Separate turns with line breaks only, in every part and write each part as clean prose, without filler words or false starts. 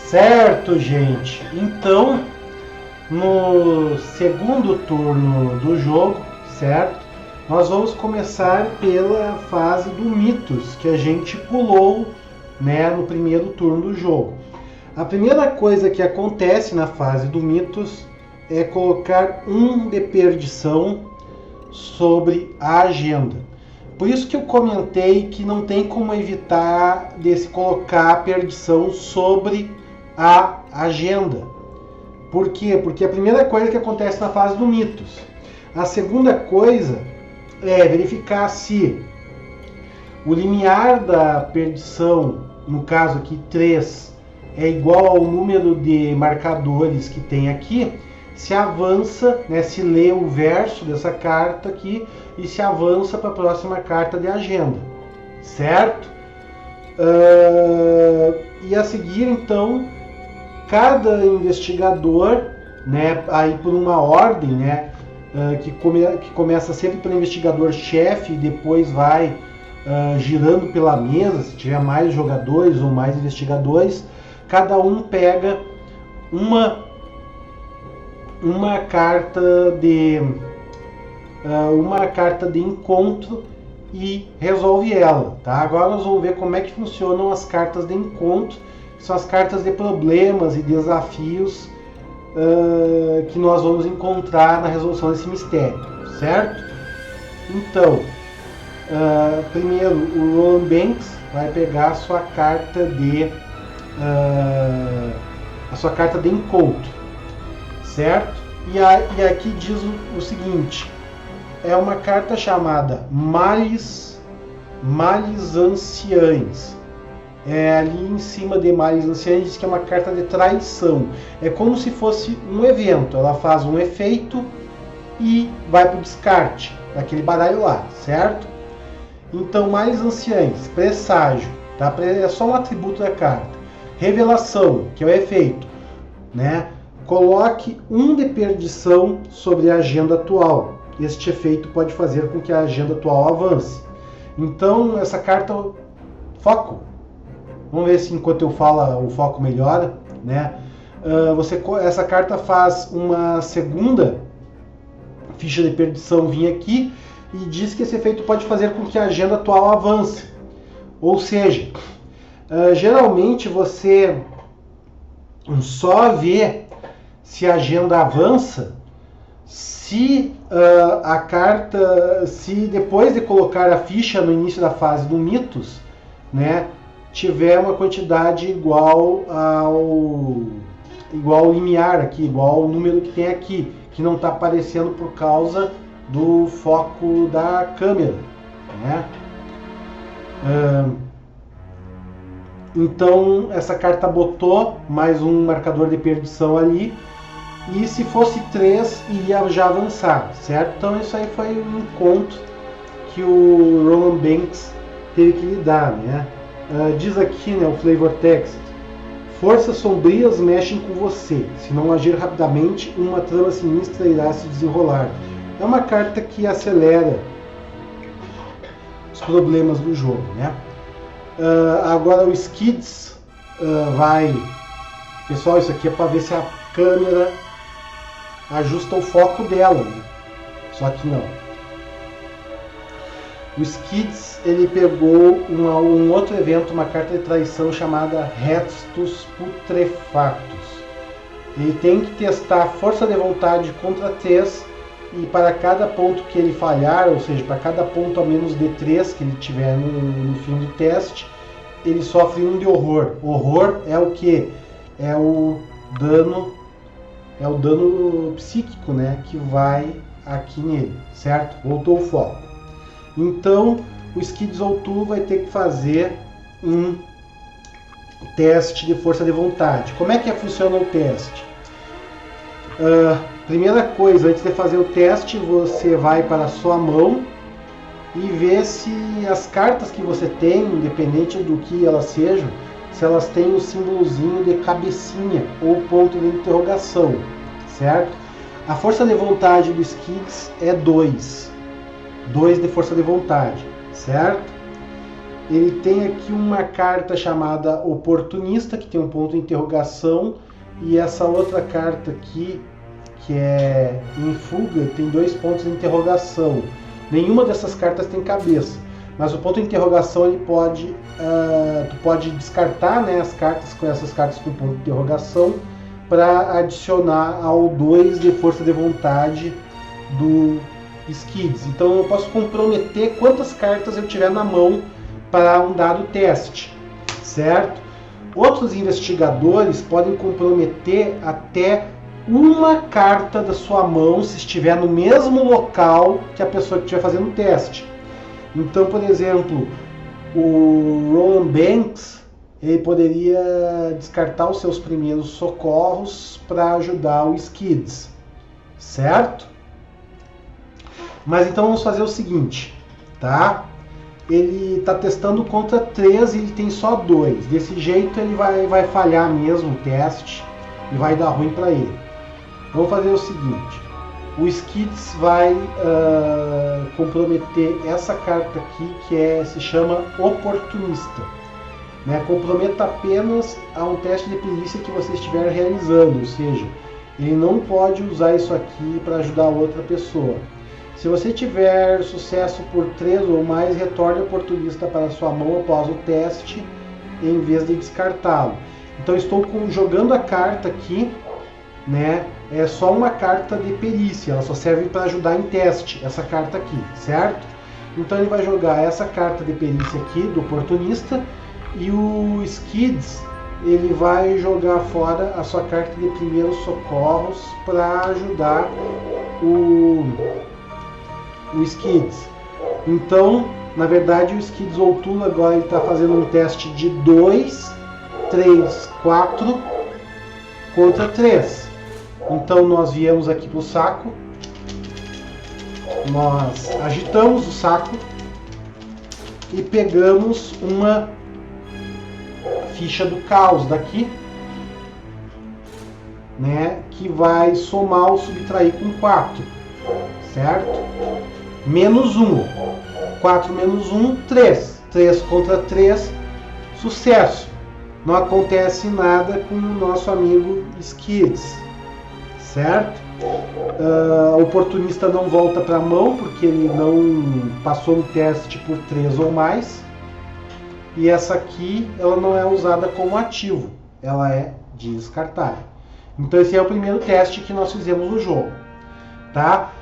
Certo, gente. Então, no segundo turno do jogo, certo? Nós vamos começar pela fase do Mitos, que a gente pulou, né, no primeiro turno do jogo. A primeira coisa que acontece na fase do Mitos é colocar um de perdição sobre a agenda. Por isso que eu comentei que não tem como evitar de se colocar a perdição sobre a agenda. Por quê? Porque a primeira coisa que acontece na fase do Mitos. A segunda coisa é verificar se o limiar da perdição, no caso aqui 3, é igual ao número de marcadores que tem aqui, se avança, né, se lê o verso dessa carta aqui e se avança para a próxima carta de agenda, certo? E a seguir, então, cada investigador, né, aí por uma ordem, né, que começa sempre pelo investigador-chefe e depois vai girando pela mesa, se tiver mais jogadores ou mais investigadores, cada um pega uma carta de encontro e resolve ela, tá? Agora nós vamos ver como é que funcionam as cartas de encontro, que são as cartas de problemas e desafios que nós vamos encontrar na resolução desse mistério, certo? Então, primeiro o Roland Banks vai pegar a sua carta de encontro, certo? E aqui diz o seguinte: é uma carta chamada Males Anciães. Ali em cima de Males Anciães diz que é uma carta de traição. É como se fosse um evento. Ela faz um efeito e vai para o descarte daquele baralho lá, certo? Então, Males Anciães, presságio, tá? É só um atributo da carta. Revelação, que é o efeito, né? Coloque um de perdição sobre a agenda atual. Este efeito pode fazer com que a agenda atual avance. Então, essa carta, foco. Vamos ver se enquanto eu falo o foco melhora, né? Essa carta faz uma segunda ficha de perdição vir aqui e diz que esse efeito pode fazer com que a agenda atual avance. Ou seja, geralmente você só vê se a agenda avança se a carta, se depois de colocar a ficha no início da fase do Mitos, né, tiver uma quantidade igual ao limiar aqui, igual ao número que tem aqui, que não está aparecendo por causa do foco da câmera, né? Então essa carta botou mais um marcador de perdição ali, e se fosse 3 iria já avançar, certo? Então isso aí foi um encontro que o Roland Banks teve que lidar, né? Diz aqui, né, o flavor text: forças sombrias mexem com você. Se não agir rapidamente, uma trama sinistra irá se desenrolar. É uma carta que acelera os problemas do jogo, né? Agora o Skids vai... Pessoal, isso aqui é para ver se a câmera ajusta o foco dela, né? Só que não. O Skids, ele pegou um outro evento, uma carta de traição chamada Restos Putrefatos. Ele tem que testar força de vontade contra 3, e para cada ponto que ele falhar, ou seja, para cada ponto a menos de 3 que ele tiver no fim do teste, ele sofre um de horror. Horror é o que? É o dano psíquico, né, que vai aqui nele, certo? Voltou o foco. Então, o Skids ou tu vai ter que fazer um teste de força de vontade. Como é que funciona o teste? Primeira coisa, antes de fazer o teste, você vai para a sua mão e vê se as cartas que você tem, independente do que elas sejam, se elas têm o símbolozinho de cabecinha ou ponto de interrogação, certo? A força de vontade do Skids é 2 de força de vontade, certo? ele tem aqui uma carta chamada Oportunista, que tem um ponto de interrogação, e essa outra carta aqui, que é Em Fuga, tem 2 pontos de interrogação. Nenhuma dessas cartas tem cabeça, mas o ponto de interrogação ele pode, tu pode descartar, né, as cartas com essas cartas com ponto de interrogação para adicionar ao 2 de força de vontade do Skids. Então eu posso comprometer quantas cartas eu tiver na mão para um dado teste, certo? Outros investigadores podem comprometer até uma carta da sua mão se estiver no mesmo local que a pessoa que estiver fazendo o teste. Então, por exemplo, o Roland Banks, ele poderia descartar os seus primeiros socorros para ajudar o Skids, certo? Mas então vamos fazer o seguinte, tá? Ele está testando contra 3 e ele tem só 2. Desse jeito ele vai falhar mesmo o teste e vai dar ruim para ele. Vamos fazer o seguinte, o Skids vai comprometer essa carta aqui que se chama Oportunista. Né? Comprometa apenas a um teste de perícia que você estiver realizando, ou seja, ele não pode usar isso aqui para ajudar outra pessoa. Se você tiver sucesso por 3 ou mais, retorne o Oportunista para sua mão após o teste, em vez de descartá-lo. Então estou jogando a carta aqui, né? É só uma carta de perícia, ela só serve para ajudar em teste, essa carta aqui, certo? Então ele vai jogar essa carta de perícia aqui, do Oportunista, e o Skids, ele vai jogar fora a sua carta de primeiros socorros para ajudar o Skids. Então, na verdade, o Skids Outulo agora está fazendo um teste de 2, 3, 4 contra 3. Então nós viemos aqui para o saco, nós agitamos o saco e pegamos uma ficha do caos daqui, né, que vai somar ou subtrair com 4, certo? Menos 1, 4 menos 1, 3, 3 contra 3, sucesso. Não acontece nada com o nosso amigo Skids, certo? O Oportunista não volta para a mão porque ele não passou no teste por 3 ou mais. E essa aqui, ela não é usada como ativo, ela é descartável. Então esse é o primeiro teste que nós fizemos no jogo, tá?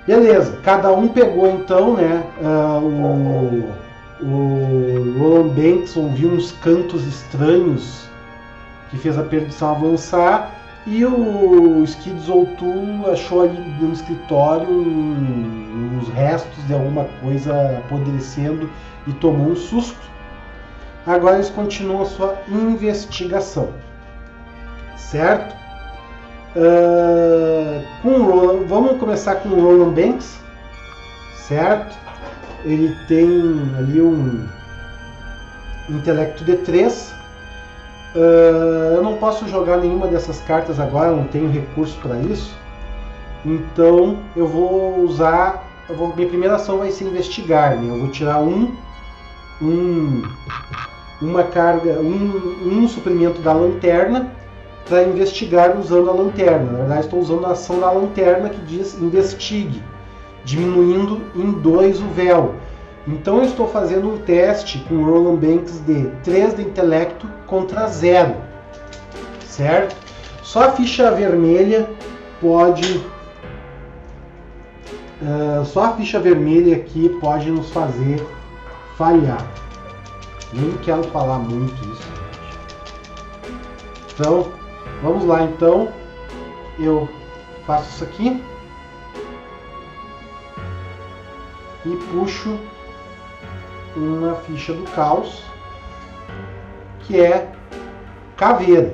Beleza, cada um pegou então, né? O Roland Banks ouviu uns cantos estranhos que fez a perdição avançar. E o Skids Outulo achou ali no escritório uns restos de alguma coisa apodrecendo e tomou um susto. Agora eles continuam a sua investigação, certo? Vamos começar com o Roland Banks, certo? Ele tem ali um intelecto de 3. Eu não posso jogar nenhuma dessas cartas agora, eu não tenho recurso para isso. Então eu vou usar. Minha primeira ação vai ser investigar, né? Eu vou tirar uma carga, um suprimento da lanterna para investigar usando a lanterna. Na verdade, estou usando a ação da lanterna que diz investigue, diminuindo em 2 o véu. Então eu estou fazendo um teste com o Roland Banks de 3 de intelecto contra 0, certo? Só a ficha vermelha pode... só a ficha vermelha aqui pode nos fazer falhar. Nem quero falar muito isso. Então, vamos lá então. Eu faço isso aqui. E puxo uma ficha do caos, que é caveira,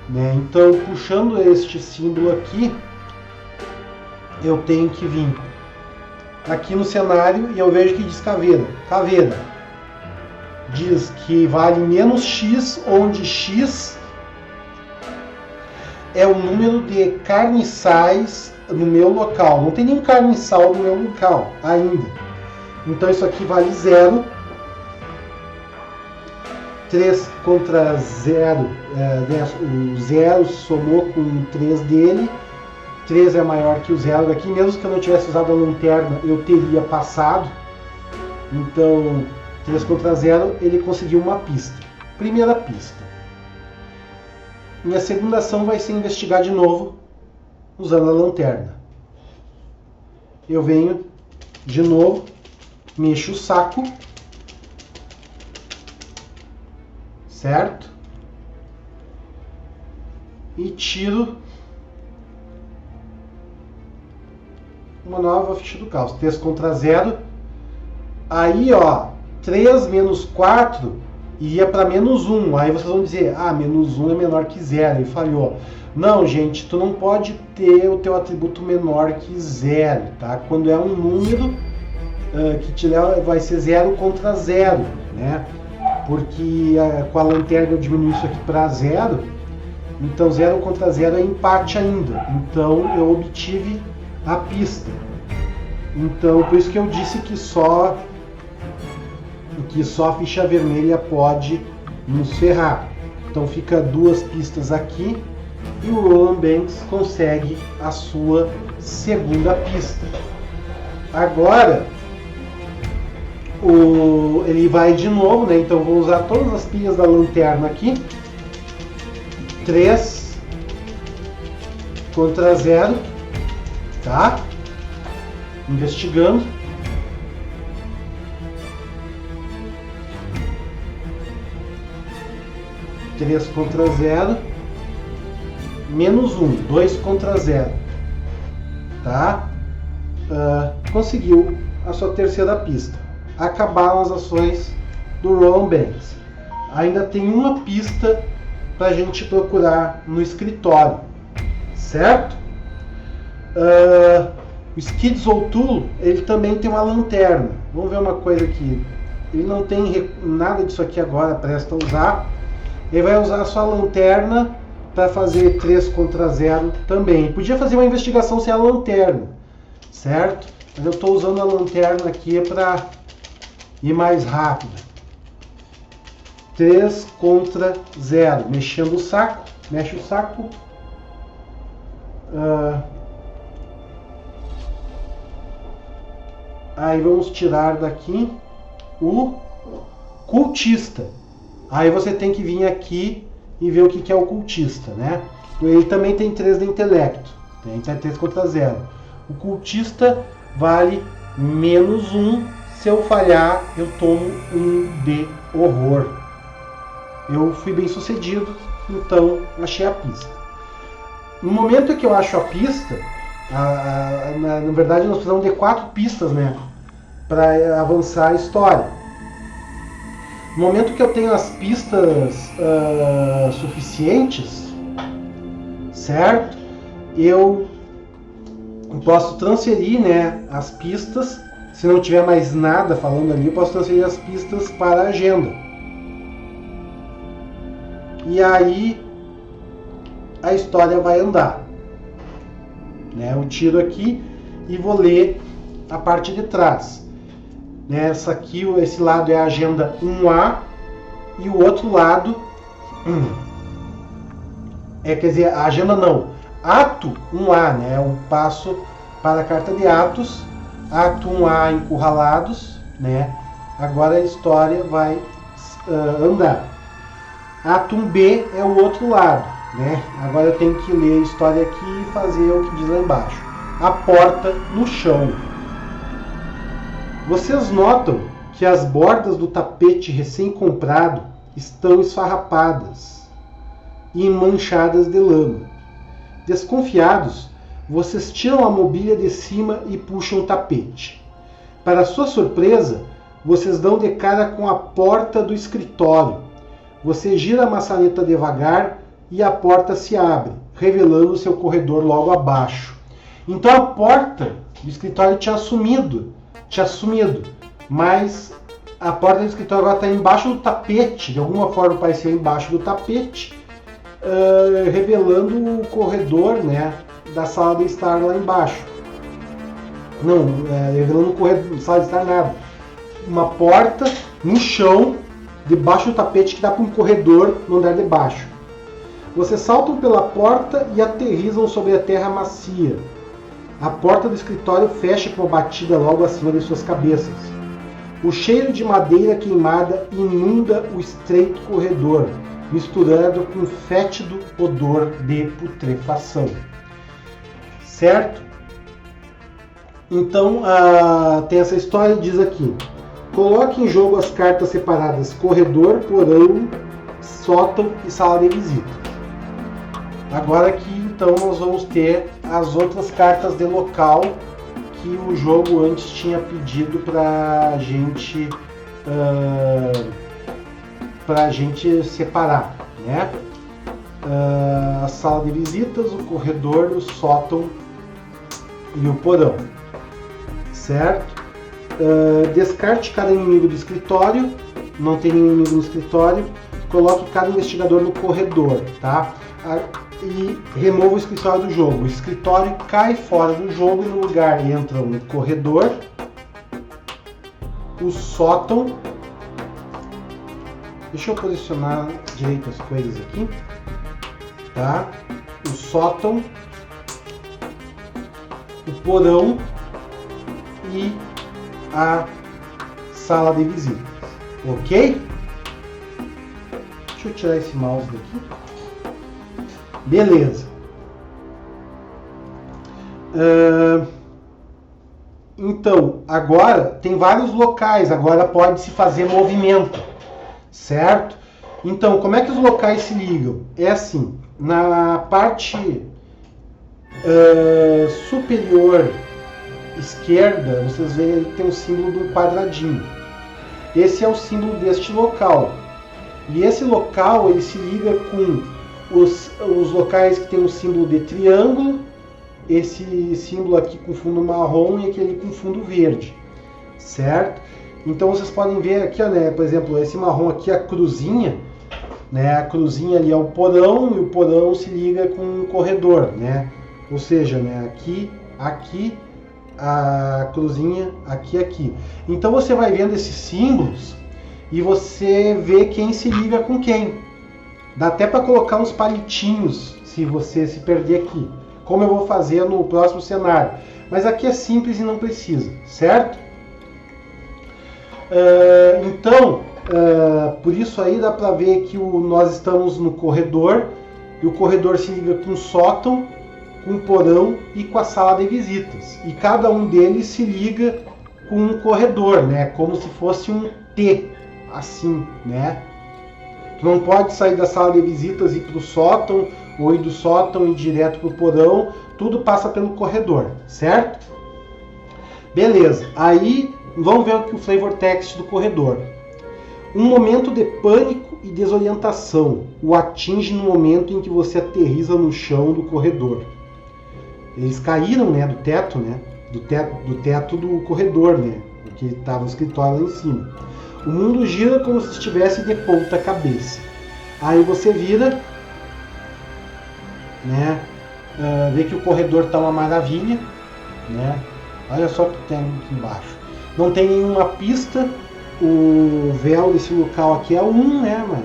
né? Então, puxando este símbolo aqui, eu tenho que vir aqui no cenário e eu vejo que diz caveira. Caveira diz que vale menos X, onde X é o número de carniçais no meu local. Não tem nenhum carniçal no meu local ainda. Então isso aqui vale 0. 3 contra 0, o 0 somou com o 3 dele, 3 é maior que o 0 daqui, mesmo que eu não tivesse usado a lanterna, eu teria passado. Então, 3 contra 0, ele conseguiu uma pista. Primeira pista. Minha segunda ação vai ser investigar de novo, usando a lanterna. Eu venho de novo, mexo o saco, certo? E tiro uma nova ficha do caos. 3 contra 0. Aí, ó, 3 menos 4 iria para menos 1. Aí vocês vão dizer, ah, menos 1 é menor que 0. E falhou. Não, gente, tu não pode ter o teu atributo menor que 0, tá? Quando é um número que te leva, vai ser 0 contra 0, né? Porque com a lanterna eu diminuo isso aqui para 0, então 0 contra 0 é empate ainda, então eu obtive a pista. Então por isso que eu disse que só a ficha vermelha pode nos ferrar. Então fica 2 pistas aqui e o Roland Banks consegue a sua segunda pista. Agora ele vai de novo, né? Então vou usar todas as pilhas da lanterna aqui. 3 contra 0, tá? Investigando. Três contra 0. Menos 1, 2 contra 0. Tá? Conseguiu a sua terceira pista. Acabaram as ações do Roland Banks. Ainda tem uma pista para a gente procurar no escritório, certo? O Skids O'Toole, ele também tem uma lanterna. Vamos ver uma coisa aqui. Ele não tem nada disso aqui agora, presta a usar. Ele vai usar a sua lanterna para fazer 3 contra 0 também. Ele podia fazer uma investigação sem a lanterna, certo? Mas eu estou usando a lanterna aqui para ir mais rápido. 3 contra 0. Mexendo o saco. Mexe o saco. Aí vamos tirar daqui o cultista. Aí você tem que vir aqui e ver o que é o cultista, né? Ele também tem 3 de intelecto. Tem 3 contra 0. O cultista vale menos 1. Se eu falhar, eu tomo 1 de horror. Eu fui bem sucedido, então achei a pista. No momento que eu acho a pista, na verdade nós precisamos de 4 pistas, né? Para avançar a história. No momento que eu tenho as pistas suficientes, certo? Eu posso transferir, né, as pistas. Se não tiver mais nada falando ali, eu posso transferir as pistas para a agenda. E aí a história vai andar. Né? Eu tiro aqui e vou ler a parte de trás. Essa aqui, esse lado é a agenda 1A e o outro lado quer dizer, a agenda não, ato 1A, né? O passo para a carta de Atos, ato 1A encurralados, né? Agora a história vai andar. Ato 1B é o outro lado, né? Agora eu tenho que ler a história aqui e fazer o que diz lá embaixo. A porta no chão. Vocês notam que as bordas do tapete recém-comprado estão esfarrapadas e manchadas de lama. Desconfiados, vocês tiram a mobília de cima e puxam o tapete. Para sua surpresa, vocês dão de cara com a porta do escritório. Você gira a maçaneta devagar e a porta se abre, revelando seu corredor logo abaixo. Então a porta do escritório tinha sumido, mas a porta do escritório agora está embaixo do tapete, de alguma forma apareceu embaixo do tapete, revelando o corredor, né, da sala de estar lá embaixo. Não, revelando o corredor da sala de estar nada. Uma porta no chão debaixo do tapete que dá para um corredor no andar de baixo. Vocês saltam pela porta e aterrissam sobre a terra macia. A porta do escritório fecha com uma batida logo acima de suas cabeças. O cheiro de madeira queimada inunda o estreito corredor, misturado com um fétido odor de putrefação. Certo? Então, tem essa história, diz aqui: coloque em jogo as cartas separadas corredor, porão, sótão e sala de visita. Agora aqui, então, nós vamos ter as outras cartas de local que o jogo antes tinha pedido para a gente separar, né? A sala de visitas, o corredor, o sótão e o porão, certo? Descarte cada inimigo do escritório, não tem nenhum inimigo no escritório, coloque cada investigador no corredor, tá? E remova o escritório do jogo. O escritório cai fora do jogo e no lugar entram o corredor, o sótão. Deixa eu posicionar direito as coisas aqui, tá? O sótão, o porão e a sala de visitas, ok? Deixa eu tirar esse mouse daqui. Beleza. Então, agora tem vários locais, agora pode-se fazer movimento, certo? Então, como é que os locais se ligam? É assim, na parte superior esquerda, vocês veem que tem o símbolo do quadradinho. Esse é o símbolo deste local. E esse local, ele se liga com os locais que tem o símbolo de triângulo, esse símbolo aqui com fundo marrom e aquele com fundo verde, certo? Então vocês podem ver aqui, né, por exemplo, esse marrom aqui, a cruzinha, né, a cruzinha ali é o porão e o porão se liga com o corredor, né? Ou seja, né, aqui, a cruzinha, aqui. Então você vai vendo esses símbolos e você vê quem se liga com quem. Dá até para colocar uns palitinhos se você se perder aqui, como eu vou fazer no próximo cenário. Mas aqui é simples e não precisa, certo? Por isso aí dá para ver que nós estamos no corredor, e o corredor se liga com o sótão, com o porão e com a sala de visitas. E cada um deles se liga com um corredor, né? Como se fosse um T, assim, né? Não pode sair da sala de visitas e ir para o sótão, ou ir do sótão e ir direto para o porão. Tudo passa pelo corredor, certo? Beleza, aí vamos ver aqui o flavor text do corredor. Um momento de pânico e desorientação o atinge no momento em que você aterrissa no chão do corredor. Eles caíram, né, do teto, né? Do teto do corredor, né? Porque estava no escritório lá em cima. O mundo gira como se estivesse de ponta cabeça. Aí você vira, né? Vê que o corredor está uma maravilha, né? Olha só o que tem aqui embaixo. Não tem nenhuma pista. O véu desse local aqui é 1, né? Mas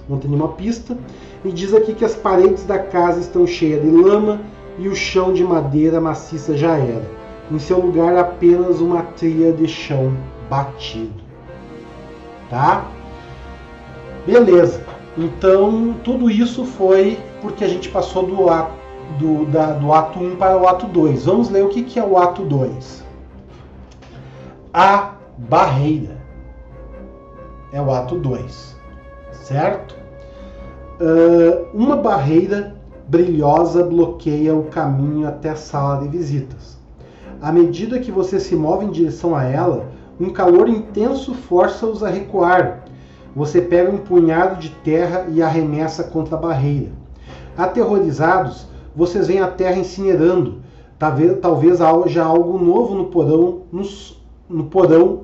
não tem nenhuma pista. E diz aqui que as paredes da casa estão cheias de lama e o chão de madeira maciça já era. Em seu lugar apenas uma trilha de chão batido. Tá? Beleza. Então tudo isso foi porque a gente passou do ato 1 para o ato 2. Vamos ler o que é o ato 2. A barreira é o ato 2, certo? Uma barreira brilhosa bloqueia o caminho até a sala de visitas. À medida que você se move em direção a ela, um calor intenso força-os a recuar. Você pega um punhado de terra e arremessa contra a barreira. Aterrorizados, vocês veem a terra incinerando. Talvez haja algo novo no porão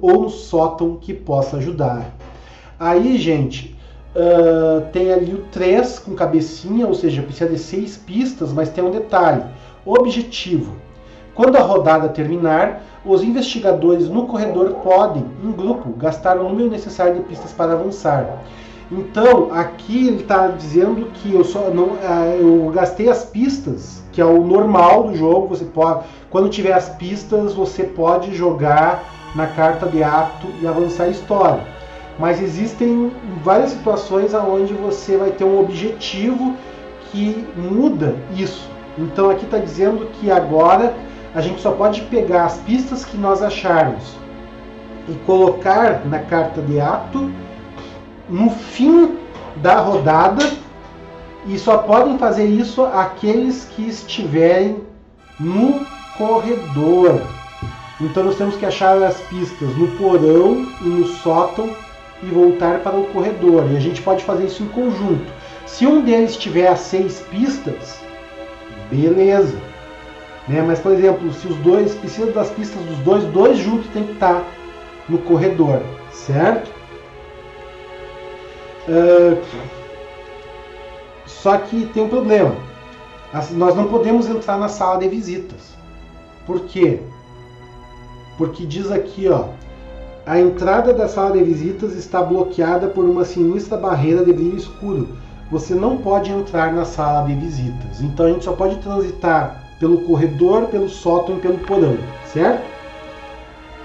ou no sótão que possa ajudar. Aí, gente, tem ali o 3 com cabecinha, ou seja, precisa de 6 pistas, mas tem um detalhe. Objetivo. Quando a rodada terminar, os investigadores no corredor podem, em grupo, gastar o número necessário de pistas para avançar. Então, aqui ele está dizendo que eu gastei as pistas, que é o normal do jogo. Você pode, quando tiver as pistas, você pode jogar na carta de ato e avançar a história. Mas existem várias situações onde você vai ter um objetivo que muda isso. Então aqui está dizendo que agora a gente só pode pegar as pistas que nós acharmos e colocar na carta de ato no fim da rodada, e só podem fazer isso aqueles que estiverem no corredor. Então nós temos que achar as pistas no porão e no sótão e voltar para o corredor. E a gente pode fazer isso em conjunto. Se um deles tiver as 6 pistas, beleza. Né? Mas, por exemplo, se os dois precisam das pistas dos dois juntos tem que estar no corredor, certo? Só que tem um problema. Nós não podemos entrar na sala de visitas. Por quê? Porque diz aqui, ó, a entrada da sala de visitas está bloqueada por uma sinistra barreira de brilho escuro. Você não pode entrar na sala de visitas. Então a gente só pode transitar pelo corredor, pelo sótão e pelo porão, certo?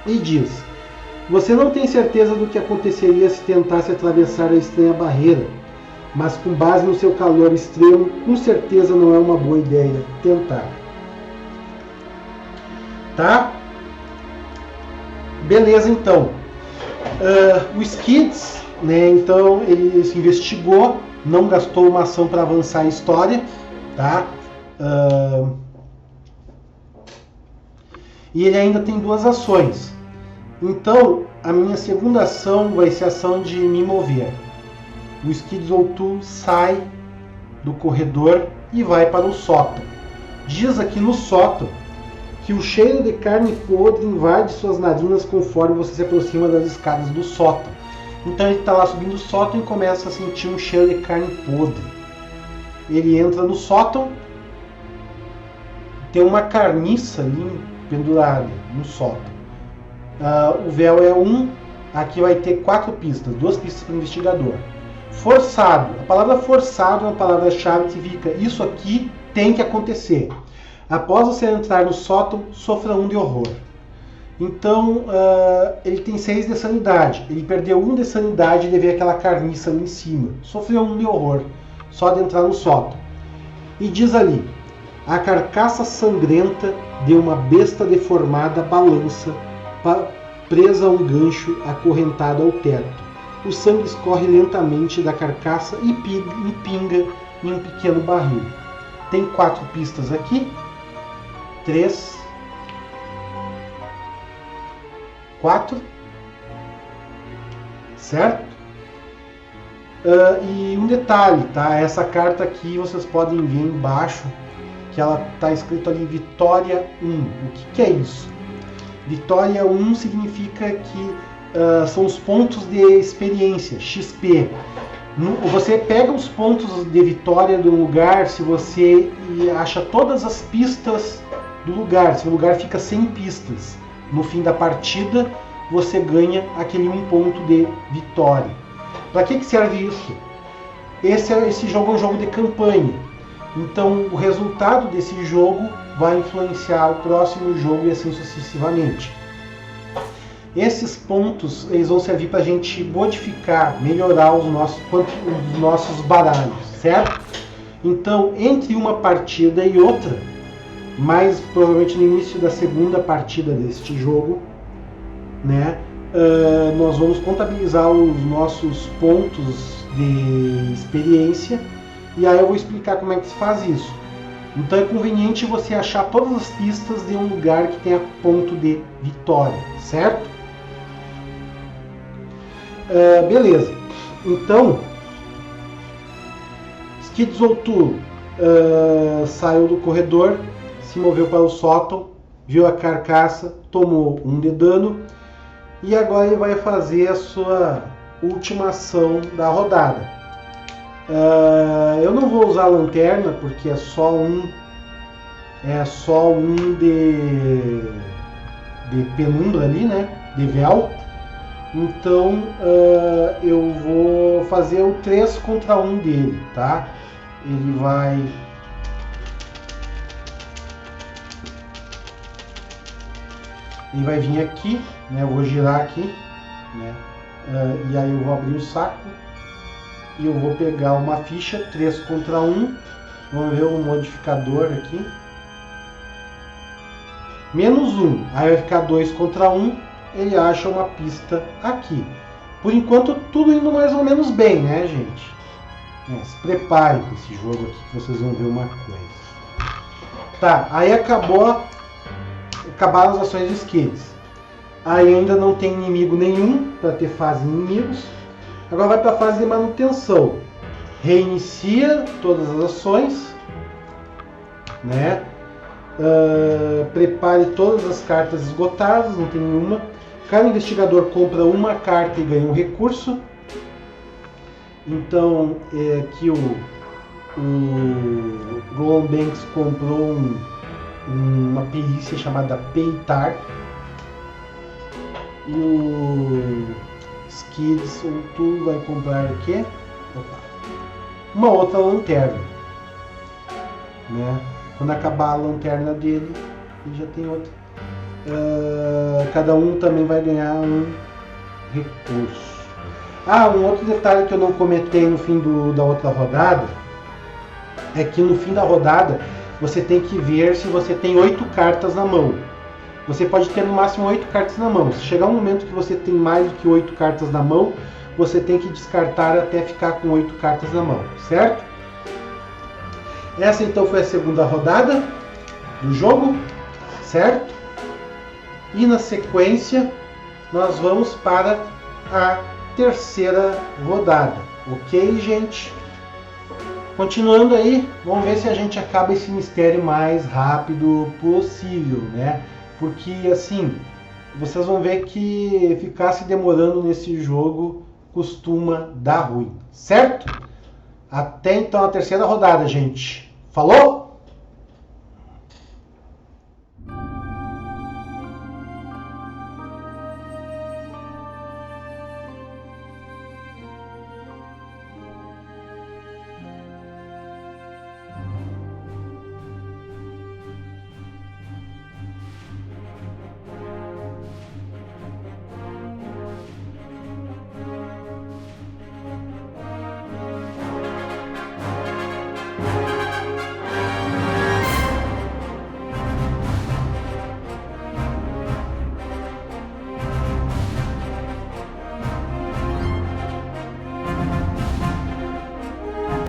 E diz: você não tem certeza do que aconteceria se tentasse atravessar a estranha barreira, mas com base no seu calor extremo, com certeza não é uma boa ideia tentar. Tá? Beleza, então. O Skids, né, então ele se investigou, não gastou uma ação para avançar a história, tá? E ele ainda tem 2 ações. Então, a minha segunda ação vai ser a ação de me mover. O Skids O'Toole sai do corredor e vai para o sótão. Diz aqui no sótão que o cheiro de carne podre invade suas narinas conforme você se aproxima das escadas do sótão. Então ele está lá subindo o sótão e começa a sentir um cheiro de carne podre. Ele entra no sótão, tem uma carniça ali pendurada no sótão. O véu é 1, aqui vai ter 4 pistas, 2 pistas para o investigador. Forçado, a palavra forçado é uma palavra-chave que significa isso aqui tem que acontecer. Após você entrar no sótão, sofra 1 de horror. Então, ele tem 6 de sanidade. Ele perdeu 1 de sanidade de ver aquela carniça ali em cima. Sofreu 1 de horror, só de entrar no sótão. E diz ali: a carcaça sangrenta de uma besta deformada balança, presa a um gancho acorrentado ao teto. O sangue escorre lentamente da carcaça e pinga em um pequeno barril. Tem 4 pistas aqui. 3, 4, certo? E um detalhe, tá? Essa carta aqui vocês podem ver embaixo que ela está escrito ali Vitória 1. O que é isso? Vitória 1 significa que são os pontos de experiência, XP. Você pega os pontos de vitória do lugar se você acha todas as pistas do lugar. Se o lugar fica sem pistas, no fim da partida você ganha aquele 1 ponto de vitória. Para que serve isso? Esse jogo é um jogo de campanha. Então o resultado desse jogo vai influenciar o próximo jogo e assim sucessivamente. Esses pontos eles vão servir para a gente modificar, melhorar os nossos baralhos, certo? Então, entre uma partida e outra, mais provavelmente no início da segunda partida deste jogo, né, nós vamos contabilizar os nossos pontos de experiência e aí eu vou explicar como é que se faz isso. Então é conveniente você achar todas as pistas de um lugar que tenha ponto de vitória, certo? Beleza. Então, Skids O'Toole saiu do corredor, se moveu para o sótão, viu a carcaça, tomou 1 de dano e agora ele vai fazer a sua última ação da rodada. Eu não vou usar a lanterna porque é só é só um de penumbra ali, né? De véu. Então eu vou fazer o 3 contra 1 dele, tá? Ele vai... Ele vai vir aqui, né? Eu vou girar aqui, né? E aí eu vou abrir o saco e eu vou pegar uma ficha 3 contra 1. Vamos ver o modificador aqui. -1. Aí vai ficar 2 contra 1. Ele acha uma pista aqui. Por enquanto tudo indo mais ou menos bem, né, gente? Se preparem com esse jogo aqui que vocês vão ver uma coisa. Tá, aí acabaram as ações de skills. Aí ainda não tem inimigo nenhum para ter fase de inimigos. Agora vai para a fase de manutenção. Reinicia todas as ações, né? Prepare todas as cartas esgotadas, não tem nenhuma. Cada investigador compra uma carta e ganha um recurso. Então aqui o Roland Banks comprou uma perícia chamada Peitar. E o Skids, ou tu vai comprar o quê? Uma outra lanterna, né? Quando acabar a lanterna dele, ele já tem outra. Cada um também vai ganhar um recurso. Um outro detalhe que eu não comentei no fim da outra rodada é que no fim da rodada você tem que ver se você tem 8 cartas na mão. Você pode ter no máximo 8 cartas na mão. Se chegar um momento que você tem mais do que 8 cartas na mão, você tem que descartar até ficar com 8 cartas na mão, certo? Essa então foi a segunda rodada do jogo, certo? E na sequência nós vamos para a terceira rodada, ok, gente? Continuando aí, vamos ver se a gente acaba esse mistério mais rápido possível, né? Porque assim, vocês vão ver que ficar se demorando nesse jogo costuma dar ruim, certo? Até então a terceira rodada, gente. Falou?